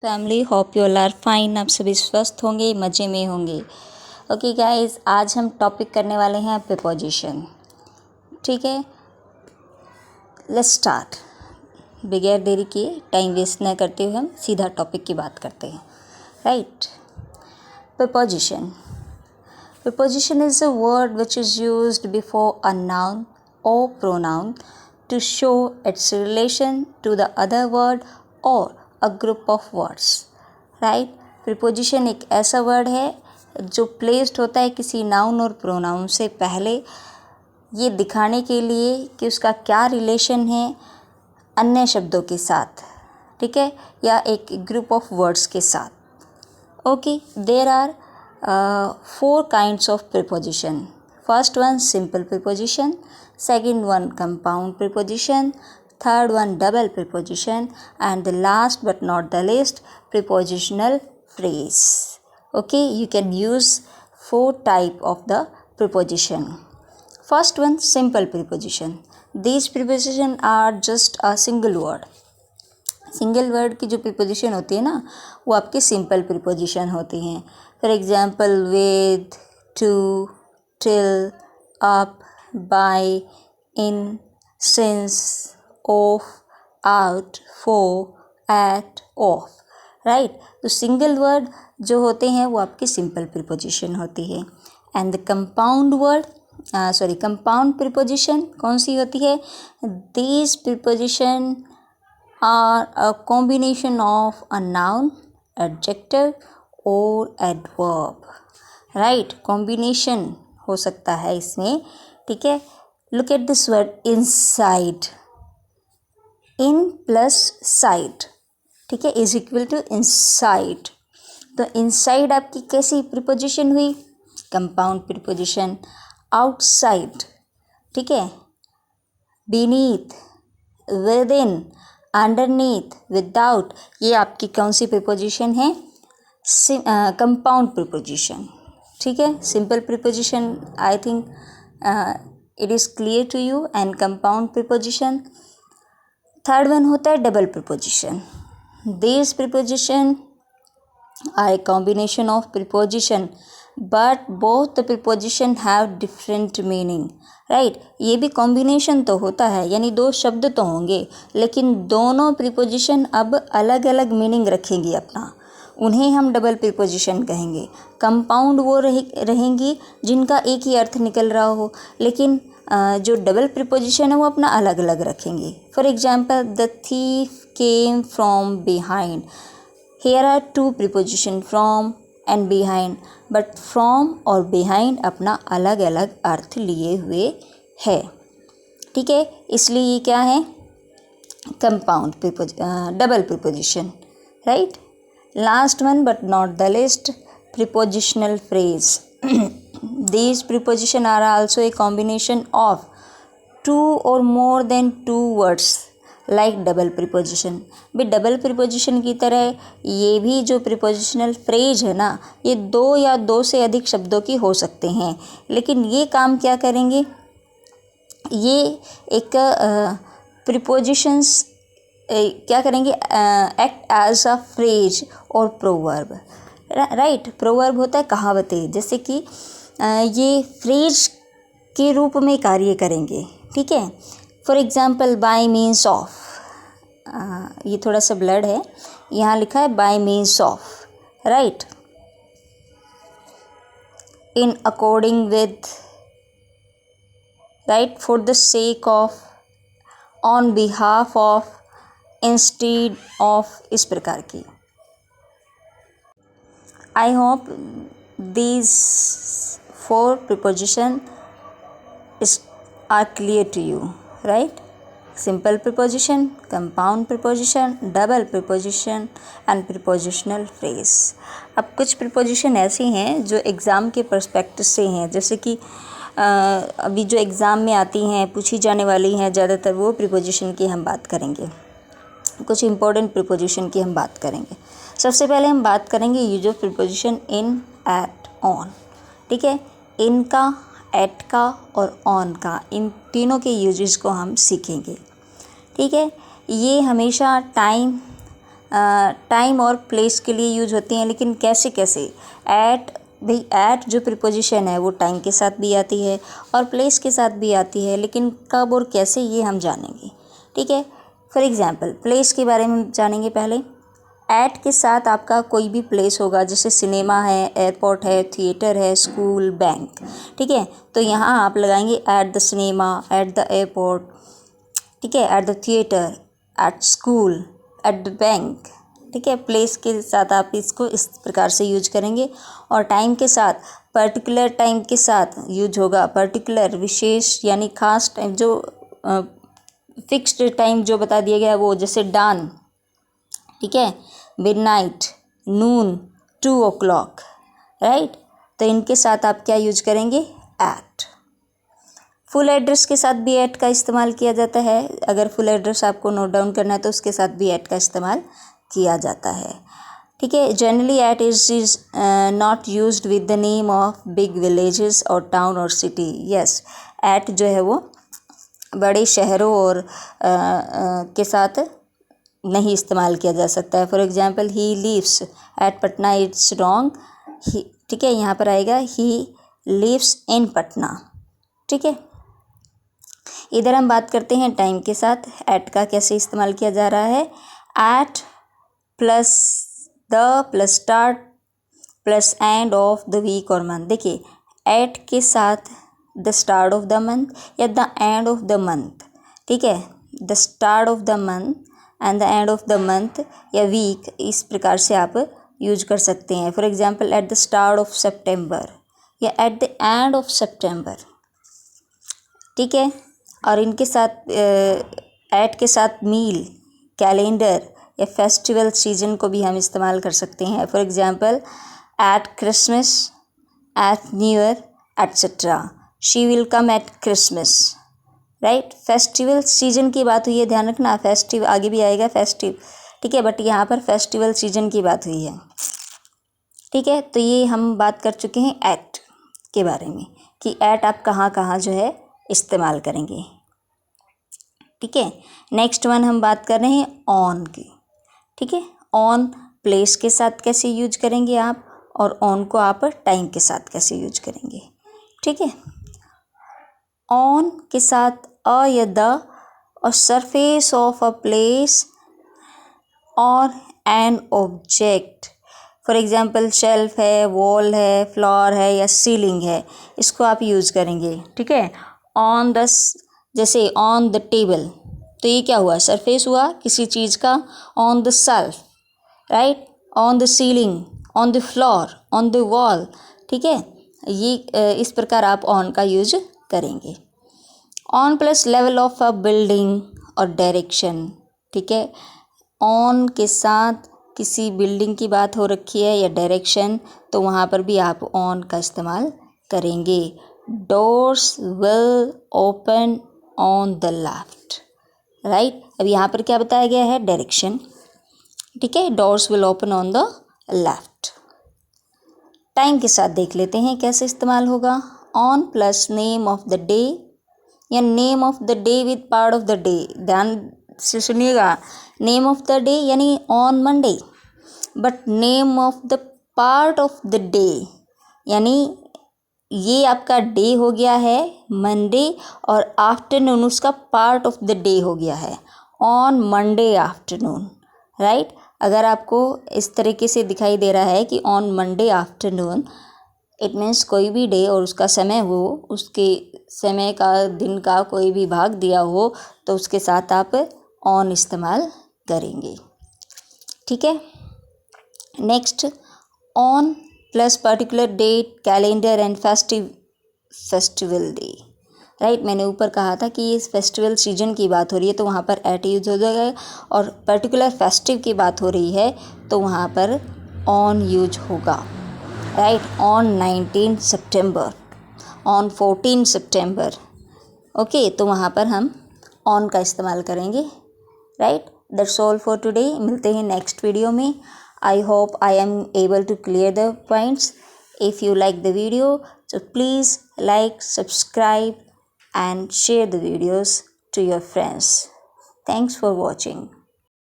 Family hope you all are fine. आप सभी स्वस्थ होंगे, मज़े में होंगे। ओके गाइस, आज हम टॉपिक करने वाले हैं प्रीपोजिशन। ठीक है, लेट्स स्टार्ट। बगैर देरी किए, टाइम वेस्ट न करते हुए हम सीधा टॉपिक की बात करते हैं। Right, preposition. Preposition is a word which is used before a noun or pronoun to show its relation to the other word or a group of words. Right? Preposition एक ऐसा word है जो placed होता है किसी noun और pronoun से पहले, ये दिखाने के लिए कि उसका क्या relation है अन्य शब्दों के साथ, ठीक है, या एक group of words के साथ. Okay, there are four kinds of preposition. First one simple preposition, second one compound preposition, third one double preposition, and the last but not the least prepositional phrase. Okay, you can use four type of the preposition. First one simple preposition. These preposition are just a single word. Single word की जो preposition होती है ना, वो आपकी simple preposition होती हैं. For example with, to, till, up, by, in, since, of, out, for, at, of. Right, तो सिंगल वर्ड जो होते हैं वो आपकी सिंपल प्रीपोजिशन होती है. एंड द कंपाउंड प्रीपोजिशन कौन सी होती है? These preposition are a combination of a noun, adjective और adverb. Right, combination हो सकता है इसमें. ठीक है, look at this word inside. In plus side, ठीक है, is equal to inside. तो inside आपकी कैसी preposition हुई? compound preposition. outside, ठीक है, beneath, within, अंडरनीथ, विदाउट, ये आपकी कौन सी प्रीपोजिशन है? Compound preposition. ठीक है, simple preposition I think it is clear to you. And compound preposition. Third one होता है double preposition. This preposition are a combination of preposition but both the preposition have different meaning. Right, ये भी combination तो होता है, यानी दो शब्द तो होंगे, लेकिन दोनों प्रीपोजिशन अब अलग अलग मीनिंग रखेंगी अपना. उन्हें हम डबल प्रीपोजिशन कहेंगे. कंपाउंड वो रहेंगी जिनका एक ही अर्थ निकल रहा हो, लेकिन जो डबल प्रीपोजिशन है वो अपना अलग अलग रखेंगे. For example, the thief came from behind. Here are two preposition, from and behind, but from और बिहाइंड अपना अलग अलग अर्थ लिए हुए है. ठीक है, इसलिए ये क्या है? Compound double preposition. Right, last one but not the list, prepositional phrase. These preposition are also a combination of two और more than two words like double preposition. भी डबल प्रीपोजिशन की तरह ये भी जो प्रीपोजिशनल फ्रेज है ना, ये दो या दो से अधिक शब्दों की हो सकते हैं, लेकिन ये काम क्या करेंगे? ये एक प्रीपोजिशंस क्या करेंगे? एक्ट एज अ फ्रेज और प्रोवर्ब. राइट, प्रोवर्ब होता है कहावतें, जैसे कि ये फ्रेज के रूप में कार्य करेंगे. ठीक है, for example bye means of. ये थोड़ा सा ब्लड है, यहाँ लिखा है bye means of. Right, in according with, right, for the sake of, on behalf of, instead of, इस प्रकार की. I hope these four preposition are clear to you. Right, simple preposition, compound preposition, double preposition and prepositional phrase. अब कुछ preposition ऐसी हैं जो exam के perspective से हैं, जैसे कि अभी जो एग्ज़ाम में आती हैं, पूछी जाने वाली हैं ज़्यादातर, वो preposition की हम बात करेंगे. कुछ important preposition की हम बात करेंगे. सबसे पहले हम बात करेंगे use of preposition in, at, on. ठीक है, इनका, एट का और ऑन का, इन तीनों के यूजेस को हम सीखेंगे. ठीक है, ये हमेशा टाइम, टाइम और प्लेस के लिए यूज होती हैं, लेकिन कैसे कैसे। एट, भाई एट जो प्रीपोजिशन है वो टाइम के साथ भी आती है और प्लेस के साथ भी आती है, लेकिन कब और कैसे ये हम जानेंगे। ठीक है, फॉर एग्जांपल प्लेस के बारे में जानेंगे पहले। एट के साथ आपका कोई भी प्लेस होगा, जैसे सिनेमा है, एयरपोर्ट है, थिएटर है, स्कूल, बैंक। ठीक है, तो यहाँ आप लगाएंगे at the cinema, at the airport, ठीक है, at the theatre, at school, at the bank. ठीक है, प्लेस के साथ आप इसको इस प्रकार से यूज करेंगे। और टाइम के साथ पर्टिकुलर टाइम के साथ यूज होगा। पर्टिकुलर विशेष यानी खास टाइम, जो फिक्स्ड टाइम जो बता दिया गया है वो, जैसे डान, ठीक है, मिडनाइट, नून, 2 o'clock, राइट। तो इनके साथ आप क्या यूज करेंगे, एट। फुल एड्रेस के साथ भी एट का इस्तेमाल किया जाता है। अगर फुल एड्रेस आपको नोट डाउन करना है तो उसके साथ भी एट का इस्तेमाल किया जाता है। ठीक है, generally at is not used with the name of big villages और टाउन और सिटी। यस, एट जो है वो बड़े शहरों और के साथ नहीं इस्तेमाल किया जा सकता है। For example, he lives at Patna, it's wrong. ठीक है, यहाँ पर आएगा ही लिव्स इन पटना। ठीक है, इधर हम बात करते हैं टाइम के साथ एट का कैसे इस्तेमाल किया जा रहा है। At plus the plus start plus end of the week और मंथ। देखिए, एट के साथ the start of the month या the end of the month. ठीक है, the start of the month and the end of the month या week, इस प्रकार से आप यूज कर सकते हैं। For example, at the start of September या at the end of September. ठीक है, और इनके साथ एट के साथ मील, कैलेंडर या फेस्टिवल सीजन को भी हम इस्तेमाल कर सकते हैं। For example, at Christmas, at new year, etcetera. She will come at Christmas, right. Festival season की बात हुई है, ध्यान रखना, फेस्टिव आगे भी आएगा फेस्टिव। ठीक है, बट यहाँ पर फेस्टिवल सीजन की बात हुई है। ठीक है, तो ये हम बात कर चुके हैं एट के बारे में कि एट आप कहाँ कहाँ जो है इस्तेमाल करेंगे। ठीक है, नेक्स्ट वन हम बात कर रहे हैं ऑन की। ठीक है, ऑन प्लेस के साथ कैसे यूज करेंगे आप, और ऑन को आप टाइम के साथ कैसे यूज करेंगे। ठीक है, ऑन के साथ अ या द और सरफेस ऑफ अ प्लेस और an object. For example, shelf है, वॉल है, फ्लोर है या सीलिंग है, इसको आप यूज़ करेंगे। ठीक है, ऑन द, जैसे ऑन द टेबल, तो ये क्या हुआ, सरफेस हुआ किसी चीज़ का। On the shelf, right, on the ceiling, on the floor, on the wall. ठीक है, ये इस प्रकार आप ऑन का यूज करेंगे। On plus level of a building और डायरेक्शन। ठीक है, ऑन के साथ किसी बिल्डिंग की बात हो रखी है या डायरेक्शन, तो वहाँ पर भी आप ऑन का इस्तेमाल करेंगे। Doors will open on the left, right. अब यहाँ पर क्या बताया गया है, डायरेक्शन। ठीक है, doors will open on the left. Time के साथ देख लेते हैं कैसे इस्तेमाल होगा। On plus name of the day या name of the day with part of the day. ध्यान से सुनिएगा, नेम ऑफ द डे यानी on Monday, but name of the part of the day यानी ये आपका डे हो गया है मंडे और आफ्टरनून उसका पार्ट ऑफ द डे हो गया है ऑन मंडे आफ्टरनून, राइट। अगर आपको इस तरीके से दिखाई दे रहा है कि on Monday afternoon, it means कोई भी डे और उसका समय हो, उसके समय का दिन का कोई भी भाग दिया हो, तो उसके साथ आप ऑन इस्तेमाल करेंगे। ठीक है, next, on plus particular date, calendar and festival day, right. मैंने ऊपर कहा था कि इस फेस्टिवल सीजन की बात हो रही है तो वहाँ पर एट यूज हो जाएगा, और पर्टिकुलर फेस्टिव की बात हो रही है तो वहाँ पर ऑन यूज होगा, राइट। ऑन 19 सितंबर, ऑन 14 सितंबर, ओके, तो वहाँ पर हम ऑन का इस्तेमाल करेंगे, right. That's all for today. मिलते हैं नेक्स्ट वीडियो में। I hope I am able to clear the points. If you like the video, so please like, subscribe and share the videos to your friends. Thanks for watching.